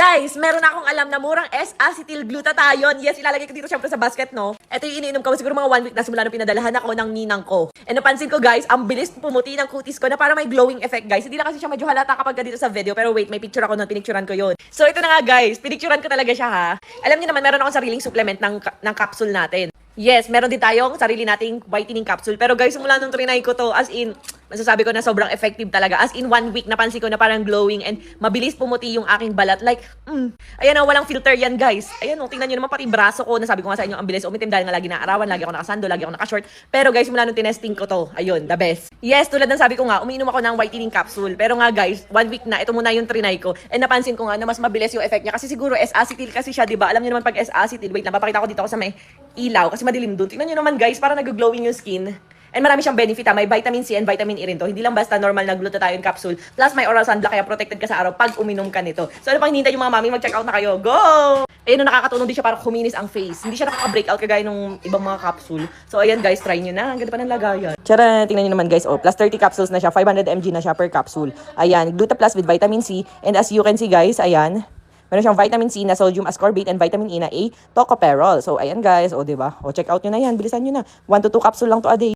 Guys, meron akong alam na murang S-acetylglutathione. Yes, ilalagay ko dito syempre sa basket, no? Ito yung iniinom ko siguro mga 1 week na simula nung pinadalahan ako ng ninang ko. And napansin ko, guys, ang bilis pumuti ng kutis ko na para may glowing effect, guys. Hindi na kasi siya medyo halata kapag dito sa video. Pero wait, may picture ako nun. Pinicturean ko yun. So, ito na nga, guys. Pinicturean ko talaga siya, ha? Alam niyo naman, meron akong sariling supplement ng capsule natin. Yes, meron din tayong sarili nating whitening capsule. Pero guys, simula nung trinay ko to, as in, masasabi ko na sobrang effective talaga. As in, 1 week, napansin ko na parang glowing and mabilis pumuti yung aking balat. Like, ayan o, walang filter yan, guys. Ayan o, tingnan nyo naman pati braso ko. Nasabi ko nga sa inyo, ang bilis umitim dahil nga lagi na arawan, lagi ako nakasando, lagi ako nakashort. Pero guys, simula nung tinesting ko to, ayun, the best. Yes, tulad ng sabi ko nga, umiinom ako ng whitening capsule. Pero nga guys, 1 week na, ito muna yung trinay ko. And napansin ko nga na mas mabilis yung effect niya. Kasi siguro S-acetyl kasi siya, diba? Alam niyo naman pag S-acetyl, wait lang, papakita ko dito ako sa may ilaw kasi madilim doon. Tingnan nyo naman guys, para nag-glowing yung skin. And marami siyang benefit ha. May vitamin C and vitamin E rin to. Hindi lang basta normal na glutathione capsule. Plus may oral sunblock kaya protected ka sa araw pag uminom ka nito. So ano pang hinihintay yung mga mami, mag-check out na kayo. Go! Ayun, nakakatulong din siya para kuminis ang face. Hindi siya nakaka-breakout kagaya nung ibang mga capsule. So ayan guys, try nyo na. Ang ganda pa ng lagayan. Tara, tingnan nyo naman guys. Oh, plus 30 capsules na siya. 500 mg na siya per capsule. Ayan, Gluta Plus with vitamin C. And as you can see guys, ayan, meron siyang vitamin C na sodium ascorbate and vitamin E na A tocopherol. So, ayan guys. O, diba? O, check out nyo na yan. Bilisan nyo na. 1 to 2 capsule lang to a day.